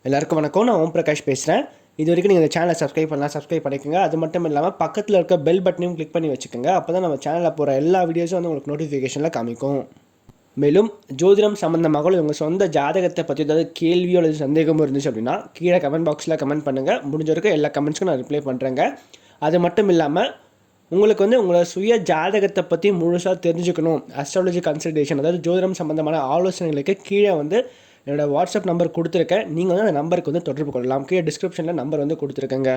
எல்லாருக்கும் வணக்கம். நான் ஓம் பிரகாஷ் பேசுகிறேன். இது வரைக்கும் நீங்கள் இந்த சேனலை சப்ஸ்கிரைப் பண்ணிக்கோங்க. அது மட்டும் இல்லாமல் பக்கத்தில் இருக்க பெல் பட்டனையும் கிளிக் பண்ணி வச்சுக்கோங்க. அப்போ தான் நம்ம சேனலில் போகிற எல்லா வீடியோஸும் வந்து உங்களுக்கு நோட்டிஃபிகேஷனில் காமிக்கும். மேலும் ஜோதிடம் சம்மந்தமாக உங்கள் சொந்த ஜாதகத்தை பற்றி ஏதாவது கேள்வியோ அல்லது சந்தேகமோ இருந்துச்சு அப்படின்னா கீழே கமெண்ட் பாக்ஸில் கமெண்ட் பண்ணுங்கள். முடிஞ்ச வரைக்கும் எல்லா கமெண்ட்ஸ்க்கும் நான் ரிப்ளை பண்ணுறேங்க. அது மட்டும் இல்லாமல் உங்களுக்கு வந்து உங்களோட சுய ஜாதகத்தை பற்றி முழுசாக தெரிஞ்சுக்கணும், அஸ்ட்ராலஜி கன்சல்டேஷன் அதாவது ஜோதிடம் சம்மந்தமான ஆலோசனைகளுக்கு கீழே வந்து என்னோடய வாட்ஸ்அப் நம்பர் கொடுத்துருக்கேன். நீங்கள் வந்து அந்த நம்பருக்கு வந்து தொடர்பு கொள்ளலாம். கீழே டிஸ்கிரிப்ஷனில் நம்பர் வந்து கொடுத்துருக்கேங்க.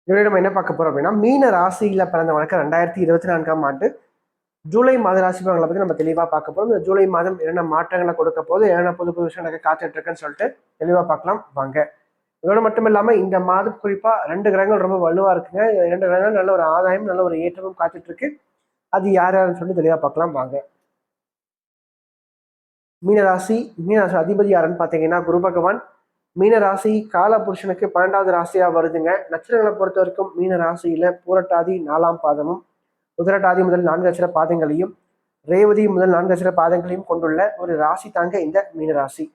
இதோட நம்ம என்ன பார்க்க போகிறோம் அப்படின்னா, மீன ராசியில் பிறந்தவனுக்கு 2024ஆம் ஆண்டு ஜூலை மாத ராசி பலன்களை பற்றி நம்ம தெளிவாக பார்க்க போகிறோம். இந்த ஜூலை மாதம் என்னென்ன மாற்றங்களை கொடுக்க போது, என்னென்ன புது புது விஷயம் எனக்கு காத்துட்டு இருக்குன்னு சொல்லிட்டு தெளிவாக பார்க்கலாம் வாங்க. இதோட மட்டும் இல்லாமல் இந்த மாதம் குறிப்பாக 2 கிரகங்கள் ரொம்ப வலுவாக இருக்குங்க. 2 கிரகங்கள் நல்ல ஒரு ஆதாயம், நல்ல ஒரு ஏற்றமும் காத்துட்டு இருக்கு. அது யார் யாருன்னு சொல்லி தெளிவாக பார்க்கலாம் வாங்க. மீனராசி அதிபதி யாருன்னு பார்த்தீங்கன்னா குரு பகவான். மீனராசி கால புருஷனுக்கு 12வது ராசியாக வருதுங்க. நட்சத்திரங்களை பொறுத்த வரைக்கும் மீனராசியில் பூரட்டாதி 4ஆம் பாதமும், உதரட்டாதி முதல் 4 அட்சர பாதங்களையும், ரேவதி முதல் 4 அட்சர பாதங்களையும் கொண்டுள்ள ஒரு ராசி தாங்க இந்த மீனராசி.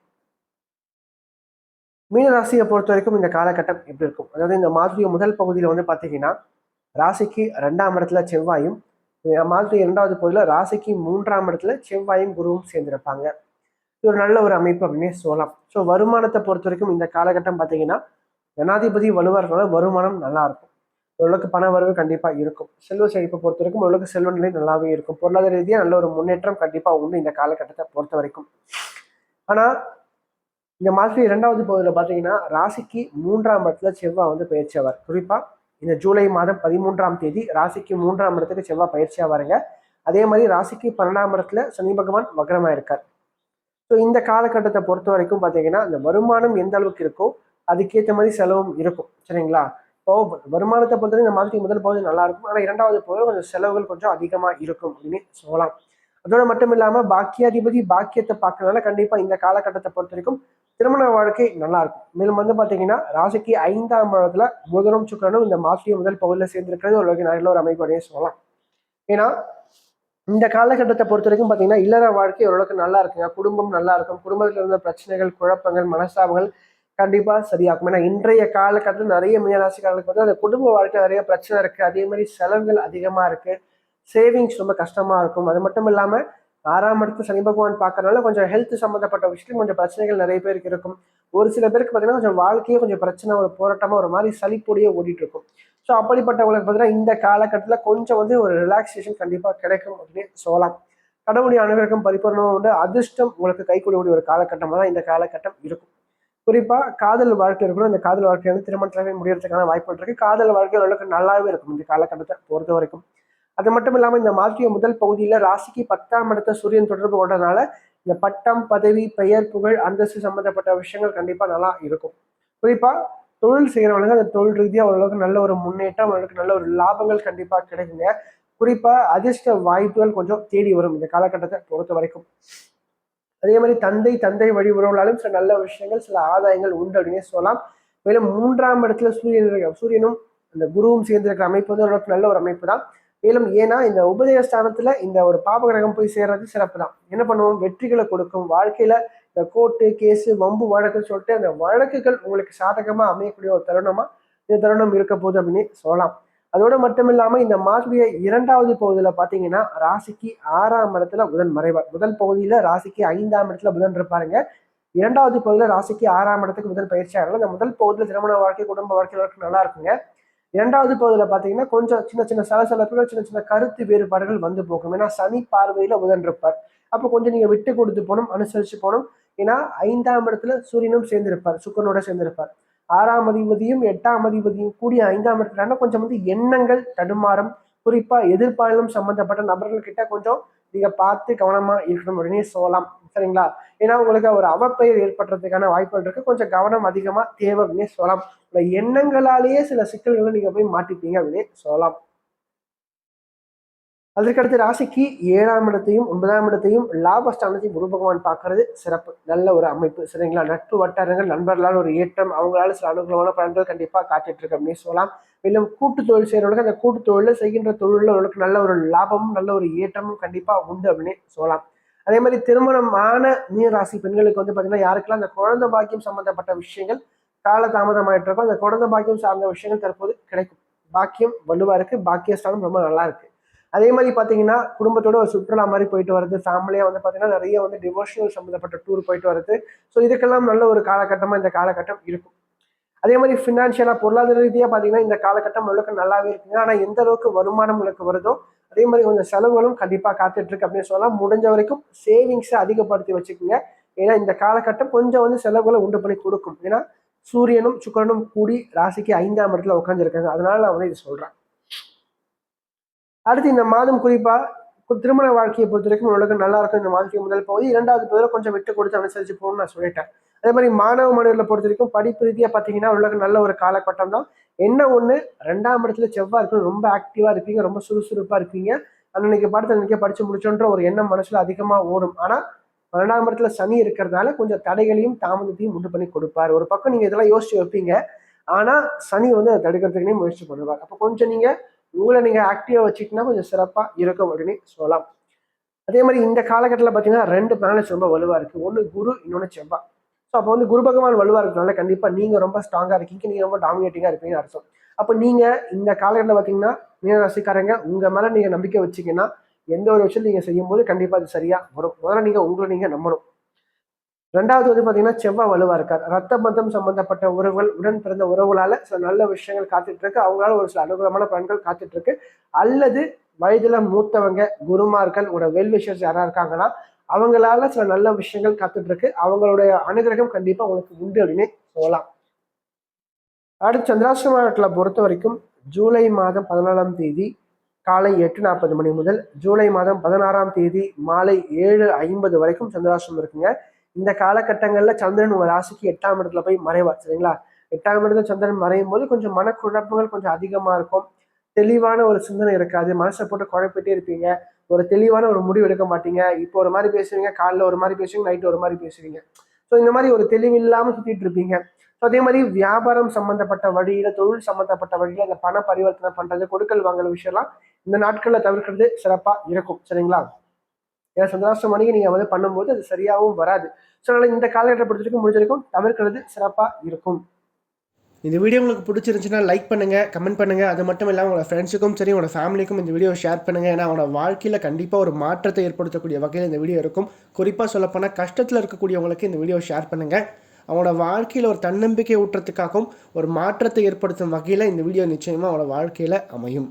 மீனராசியை பொறுத்த வரைக்கும் இந்த காலகட்டம் எப்படி இருக்கும், அதாவது இந்த மாதிரி முதல் பகுதியில் வந்து பார்த்தீங்கன்னா ராசிக்கு 2ஆம் இடத்துல செவ்வாயும், மாதிரி 2வது பகுதியில் ராசிக்கு 3ஆம் இடத்துல செவ்வாயும் குருவும் சேர்ந்திருப்பாங்க. இது ஒரு நல்ல ஒரு அமைப்பு அப்படின்னே சொல்லலாம். ஸோ வருமானத்தை பொறுத்த வரைக்கும் இந்த காலகட்டம் பார்த்தீங்கன்னா ஜனாதிபதி வலுவாக இருக்கிறனால வருமானம் நல்லா இருக்கும். ஓரளவுக்கு பண வரவு கண்டிப்பாக இருக்கும். செல்வ செழிப்பை பொறுத்த வரைக்கும் ஓரளவுக்கு செல்வ நிலை நல்லாவே இருக்கும். பொருளாதார ரீதியாக நல்ல ஒரு முன்னேற்றம் கண்டிப்பாக உண்டு இந்த காலகட்டத்தை பொறுத்த வரைக்கும். ஆனால் இந்த மாதிரி 2வது பகுதியில் பார்த்தீங்கன்னா ராசிக்கு 3ஆம் இடத்துல செவ்வாய் வந்து பயிற்சி ஆவார். குறிப்பாக இந்த ஜூலை மாதம் 13ஆம் தேதி ராசிக்கு 3ஆம் இடத்துக்கு செவ்வாய் பயிற்சி ஆவாருங்க. அதே மாதிரி ராசிக்கு 12ஆம் இடத்துல சனி பகவான் வக்ரமாக இருக்கார். ஸோ இந்த காலகட்டத்தை பொறுத்த வரைக்கும் பார்த்தீங்கன்னா இந்த வருமானம் எந்த அளவுக்கு இருக்கோ அதுக்கேற்ற மாதிரி செலவும் இருக்கும். சரிங்களா? இப்போ வருமானத்தை பொறுத்தவரை இந்த மாதிரி முதல் பகுதி நல்லா இருக்கும். ஆனால் 2வது பகுதி கொஞ்சம் செலவுகள் கொஞ்சம் அதிகமாக இருக்கும் அப்படின்னு சொல்லலாம். அதோட மட்டும் இல்லாமல் பாக்கியாதிபதி பாக்கியத்தை பார்க்கறதுனால கண்டிப்பாக இந்த காலகட்டத்தை பொறுத்த வரைக்கும் திருமண வாழ்க்கை நல்லா இருக்கும். மேலும் வந்து பார்த்தீங்கன்னா ராசிக்கு 5ஆம் இடத்துல புதனும் சுக்கிரனும் இந்த மாசிய முதல் பகுதியில் சேர்ந்திருக்கிறது ஒரு நல்ல ஒரு அமைப்பு அப்படின்னு சொல்லலாம். ஏன்னா இந்த காலகட்டத்தை பொறுத்த வரைக்கும் பார்த்தீங்கன்னா இல்லற வாழ்க்கை ஓரளவுக்கு நல்லா இருக்குங்க. குடும்பம் நல்லா இருக்கும். குடும்பத்தில் இருந்த பிரச்சனைகள், குழப்பங்கள், மனஸ்தாபங்கள் கண்டிப்பாக சரியாகும். ஏன்னா இன்றைய காலகட்டத்தில் நிறைய மீனராசிக்காரர்களுக்கு வந்து அந்த குடும்ப வாழ்க்கை நிறைய பிரச்சனை இருக்கு. அதே மாதிரி செலவுகள் அதிகமாக இருக்கு. சேவிங்ஸ் ரொம்ப கஷ்டமா இருக்கும். அது மட்டும் இல்லாமல் 6ஆம் இடத்துல சனி பகவான் பார்க்கறதுனால கொஞ்சம் ஹெல்த் சம்மந்தப்பட்ட விஷயத்தில் கொஞ்சம் பிரச்சனைகள் நிறைய பேருக்கு இருக்கும். ஒரு சில பேருக்கு பார்த்தீங்கன்னா கொஞ்சம் வாழ்க்கையே கொஞ்சம் பிரச்சனை, ஒரு போராட்டமாக ஒரு மாதிரி சலிப்பொடியே ஓடிட்டு இருக்கும். ஸோ அப்படிப்பட்டவங்களுக்கு பார்த்தீங்கன்னா இந்த காலகட்டத்தில் கொஞ்சம் வந்து ஒரு ரிலாக்ஸேஷன் கண்டிப்பாக கிடைக்கும் அப்படின்னு சொல்லலாம். கடவுளுடைய அனைவருக்கும் பரிபூர்ணமாக வந்து அதிர்ஷ்டம் உங்களுக்கு கைகூடக்கூடிய ஒரு காலகட்டமாக தான் இந்த காலகட்டம் இருக்கும். குறிப்பாக காதல் வாழ்க்கை இருக்கணும். இந்த காதல் வாழ்க்கை வந்து திருமணத்திலவே முடியறதுக்கான வாய்ப்புகள் இருக்கு. காதல் வாழ்க்கை ஓரளவுக்கு நல்லாவே இருக்கும் இந்த காலகட்டத்தை பொறுத்த வரைக்கும். அது மட்டும் இல்லாமல் இந்த மாற்றிய முதல் பகுதியில் ராசிக்கு 10ஆம் இடத்த சூரியன் தொடர்பு கொண்டதுனால இந்த பட்டம், பதவி, பெயர், புகழ், அந்தஸ்து சம்பந்தப்பட்ட விஷயங்கள் கண்டிப்பாக நல்லா இருக்கும். குறிப்பாக தொழில் செய்கிறவங்க அந்த தொழில் ரீதியாக ஓரளவுக்கு நல்ல ஒரு முன்னேற்றம், ஓரளவுக்கு நல்ல ஒரு லாபங்கள் கண்டிப்பாக கிடைக்குங்க. குறிப்பாக அதிர்ஷ்ட வாய்ப்புகள் கொஞ்சம் தேடி வரும் இந்த காலகட்டத்தை பொறுத்த வரைக்கும். அதே மாதிரி தந்தை வழி உறவுகளாலும் சில நல்ல விஷயங்கள், சில ஆதாயங்கள் உண்டு அப்படின்னே சொல்லலாம். மேலும் 3ஆம் இடத்துல சூரியனும் அந்த குருவும் சேர்ந்திருக்கிற அமைப்பு வந்து ஓரளவுக்கு நல்ல ஒரு அமைப்பு தான். மேலும் ஏன்னா இந்த உபதேசஸ்தானத்துல இந்த ஒரு பாபகிரகம் போய் சேர்றது சிறப்பு தான். என்ன பண்ணுவோம், வெற்றிகளை கொடுக்கும். வாழ்க்கையில இந்த கோர்ட்டு கேஸு வம்பு வழக்குன்னு சொல்லிட்டு அந்த வழக்குகள் உங்களுக்கு சாதகமா அமையக்கூடிய ஒரு தருணமா இந்த தருணம் இருக்க போகுது அப்படின்னு சொல்லலாம். அதோட மட்டும் இல்லாம இந்த மாதத்துடைய 2வது பகுதியில பாத்தீங்கன்னா ராசிக்கு 6ஆம் இடத்துல புதன் மறைவார். முதல் பகுதியில ராசிக்கு 5ஆம் இடத்துல புதன் இருப்பாருங்க. 2வது பகுதியில ராசிக்கு 6ஆம் இடத்துக்கு புதன் பயிற்சி ஆகலாம். இந்த முதல் பகுதியில திருமண வாழ்க்கை, குடும்ப வாழ்க்கை நல்லா இருக்குங்க. 2வது பகுதியில் பார்த்தீங்கன்னா கொஞ்சம் சின்ன சின்ன சலசலப்புகள், சின்ன சின்ன கருத்து வேறுபாடுகள் வந்து போகும். ஏன்னா சனி பார்வையில புதன் இருப்பார். அப்போ கொஞ்சம் நீங்க விட்டு கொடுத்து போகணும், அனுசரிச்சு போகணும். ஏன்னா 5ஆம் இடத்துல சூரியனும் சேர்ந்திருப்பார், சுக்கரனோட சேர்ந்திருப்பார். 6ஆம் அதிபதியும் 8ஆம் அதிபதியும் கூடிய 5ஆம் இடத்துல கொஞ்சம் வந்து எண்ணங்கள் தடுமாறும். குறிப்பா எதிர்பாலும் சம்பந்தப்பட்ட நபர்கள் கிட்ட கொஞ்சம் நீங்க பார்த்து கவனமா இருக்கணும் அப்படின்னு சொல்லலாம். சரிங்களா? ஏன்னா உங்களுக்கு ஒரு அவப்பெயர் ஏற்படுறதுக்கான வாய்ப்புகள் இருக்கு. கொஞ்சம் கவனம் அதிகமா தேவை அப்படின்னு சொல்லலாம். எண்ணங்களாலேயே சில சிக்கல்களை நீங்க போய் மாட்டிப்பீங்க அப்படின்னு சொல்லலாம். அதற்கடுத்து ராசிக்கு 7ஆம் இடத்தையும் 9ஆம் இடத்தையும் லாபஸ்தானத்தையும் குரு பகவான் பார்க்கறது சிறப்பு, நல்ல ஒரு அமைப்பு. சரிங்களா? நட்பு வட்டாரங்கள், நண்பர்களால் ஒரு ஏற்றம், அவங்களால சில அனுகூலமான பலன்கள் கண்டிப்பா காத்துட்டு இருக்கு அப்படின்னு சொல்லலாம். மேலும் கூட்டு தொழில் செய்யறவங்களுக்கு அந்த கூட்டு தொழில செய்கின்ற தொழில அவர்களுக்கு நல்ல ஒரு லாபமும் நல்ல ஒரு ஏற்றமும் கண்டிப்பா உண்டு அப்படின்னு சொல்லலாம். அதே மாதிரி திருமணமான மீன ராசி பெண்களுக்கு வந்து பார்த்தீங்கன்னா யாருக்கெல்லாம் அந்த குழந்தை பாக்கியம் சம்பந்தப்பட்ட விஷயங்கள் காலதாமதமாயிட்டு இருக்கோ அந்த குழந்தை பாக்கியம் சார்ந்த விஷயங்கள் தற்போது கிடைக்கும். பாக்கியம் வலுவா இருக்கு, பாக்கியஸ்தானம் ரொம்ப நல்லா இருக்கு. அதே மாதிரி பார்த்தீங்கன்னா குடும்பத்தோட ஒரு சுற்றுலா மாதிரி போயிட்டு வருது, ஃபேமிலியாக வந்து பார்த்தீங்கன்னா நிறைய வந்து டிவோஷனல் சம்மந்தப்பட்ட டூர் போயிட்டு வருது. ஸோ இதுக்கெல்லாம் நல்ல ஒரு காலகட்டமாக இந்த காலகட்டம் இருக்கும். அதே மாதிரி ஃபினான்ஷியலாக பொருளாதார ரீதியாக பார்த்தீங்கன்னா இந்த காலகட்டம் உங்களுக்கு நல்லாவே இருக்குங்க. ஆனால் எந்த அளவுக்கு வருமானம் உங்களுக்கு வருதோ அதே மாதிரி கொஞ்சம் செலவுகளும் கண்டிப்பாக காத்துட்டு இருக்கு அப்படின்னு சொல்லலாம். முடிஞ்ச வரைக்கும் சேவிங்ஸை அதிகப்படுத்தி வச்சுக்கோங்க. ஏன்னா இந்த காலகட்டம் கொஞ்சம் வந்து செலவுகளை உண்டு பண்ணி கொடுக்கும். ஏன்னா சூரியனும் சுக்கிரனும் கூடி ராசிக்கு 5ஆம் இடத்துல உட்காந்துருக்காங்க. அதனால நான் வந்து இதை சொல்றேன். அடுத்து இந்த மாதம் குறிப்பா திருமண வாழ்க்கையை பொறுத்த வரைக்கும் உங்களுக்கு நல்லா இருக்கும். இந்த மாதத்துக்கு முதல் பகுதி, 2வது பகுதியில் கொஞ்சம் விட்டு கொடுத்து அனுசரிச்சு போகணும்னு நான் சொல்லிட்டேன். அதே மாதிரி மாணவ மாணவர்களை பொறுத்த வரைக்கும் படிப்பு ரீதியா பார்த்தீங்கன்னா உங்களுக்கு நல்ல ஒரு காலகட்டம் தான். என்ன ஒண்ணு, 2ஆம் இடத்துல செவ்வாய் இருக்கும், ரொம்ப ஆக்டிவா இருப்பீங்க, ரொம்ப சுறுசுறுப்பா இருப்பீங்க. அன்னைக்கு பாடத்தை அன்னைக்கே படிச்சு முடிச்சோன்ற ஒரு எண்ணம் மனசுல அதிகமா ஓடும். ஆனா 12ஆம் இடத்துல சனி இருக்கிறதுனால கொஞ்சம் தடைகளையும் தாமதத்தையும் உண்டு பண்ணி கொடுப்பாரு. ஒரு பக்கம் நீங்க இதெல்லாம் யோசிச்சு வைப்பீங்க, ஆனா சனி வந்து அதை தடுக்கிறதுக்குனே முயற்சி பண்ணுவார். அப்போ கொஞ்சம் நீங்க உங்களை நீங்க ஆக்டிவா வச்சுக்கிட்டீங்கன்னா கொஞ்சம் சிறப்பா இருக்கும் அப்படின்னு சொல்லலாம். அதே மாதிரி இந்த காலகட்டத்தில் பார்த்தீங்கன்னா 2 பிளானட்ஸ் ரொம்ப வலுவா இருக்கு. ஒன்று குரு, இன்னொன்று செவ்வாய். ஸோ அப்போ வந்து குரு பகவான் வலுவா இருக்கிறதுனால கண்டிப்பா நீங்க ரொம்ப ஸ்ட்ராங்கா இருக்கீங்க, நீங்க ரொம்ப டாமினேட்டிங்கா இருப்பீங்கன்னு அர்த்தம். அப்போ நீங்க இந்த காலகட்டத்தில் பார்த்தீங்கன்னா மீனராசிக்காரங்க உங்க மேல நீங்க நம்பிக்கை வச்சீங்கன்னா எந்த ஒரு விஷயம் நீங்க செய்யும் போது கண்டிப்பா அது சரியா வரும். முதல்ல நீங்க உங்களை நீங்க நம்பணும். 2வது வந்து பார்த்தீங்கன்னா செவ்வாய் வலுவா இருக்கார். ரத்த பந்தம் சம்பந்தப்பட்ட உறவுகள், உடன் பிறந்த உறவுகளால சில நல்ல விஷயங்கள் காத்துட்டு இருக்கு. அவங்களால ஒரு சில அனுகூலமான பலன்கள் காத்துட்டு இருக்கு. அல்லது வயதுல மூத்தவங்க, குருமார்கள், உங்களோட வெல்விஷர்ஸ் யாரா இருக்காங்கன்னா அவங்களால சில நல்ல விஷயங்கள் காத்துட்டு இருக்கு. அவங்களுடைய அனுகிரகம் கண்டிப்பா உங்களுக்கு உண்டு அப்படின்னு சொல்லலாம். அடுத்து சந்திராசிரமத்துல பொறுத்த வரைக்கும் ஜூலை மாதம் 14ஆம் தேதி காலை 8:40 மணி முதல் ஜூலை மாதம் 16ஆம் தேதி மாலை 7:50 வரைக்கும் சந்திராசிரமம் இருக்குங்க. இந்த காலகட்டங்கள்ல சந்திரன் உங்க ராசிக்கு 8ஆம் இடத்துல போய் மறைவார். சரிங்களா? 8ஆம் இடத்துல சந்திரன் மறையும் போது கொஞ்சம் மனக்குழப்பங்கள் கொஞ்சம் அதிகமா இருக்கும். தெளிவான ஒரு சிந்தனை இருக்காது. மனசை போட்டு குழப்பிட்டே இருப்பீங்க. ஒரு தெளிவான ஒரு முடிவு எடுக்க மாட்டீங்க. இப்போ ஒரு மாதிரி பேசுவீங்க, காலைல ஒரு மாதிரி பேசுவீங்க, நைட்டு ஒரு மாதிரி பேசுவீங்க. ஸோ இந்த மாதிரி ஒரு தெளிவில்லாம சுத்திட்டு இருப்பீங்க. ஸோ அதே மாதிரி வியாபாரம் சம்பந்தப்பட்ட வழியில, தொழில் சம்பந்தப்பட்ட வழியில இந்த பண பரிவர்த்தனை பண்றது, கொடுக்கல் வாங்கல் விஷயம்லாம் இந்த நாட்கள்ல தவிர்க்கிறது சிறப்பா இருக்கும். சரிங்களா? ஏன்னா சந்திராஷ்டம அன்னைக்கு நீங்க வந்து பண்ணும்போது அது சரியாகவும் வராது. ஸோ அதனால இந்த காலகட்டத்தை பொறுத்த வரைக்கும் முடிஞ்ச வரைக்கும் தவிர்க்கிறது சிறப்பா இருக்கும். இந்த வீடியோ உங்களுக்கு பிடிச்சிருந்துச்சுன்னா லைக் பண்ணுங்கள், கமெண்ட் பண்ணுங்கள். அது மட்டும் இல்லாமல் உங்களோட ஃப்ரெண்ட்ஸுக்கும் சரி உங்களோட ஃபேமிலிக்கும் இந்த வீடியோ ஷேர் பண்ணுங்கள். ஏன்னா அவனோட வாழ்க்கையில் கண்டிப்பாக ஒரு மாற்றத்தை ஏற்படுத்தக்கூடிய வகையில் இந்த வீடியோ இருக்கும். குறிப்பாக சொல்லப்போனால் கஷ்டத்தில் இருக்கக்கூடியவங்களுக்கு இந்த வீடியோ ஷேர் பண்ணுங்கள். அவனோட வாழ்க்கையில் ஒரு தன்னம்பிக்கை ஊட்டுறதுக்காகவும் ஒரு மாற்றத்தை ஏற்படுத்தும் வகையில் இந்த வீடியோ நிச்சயமாக அவனோட வாழ்க்கையில் அமையும்.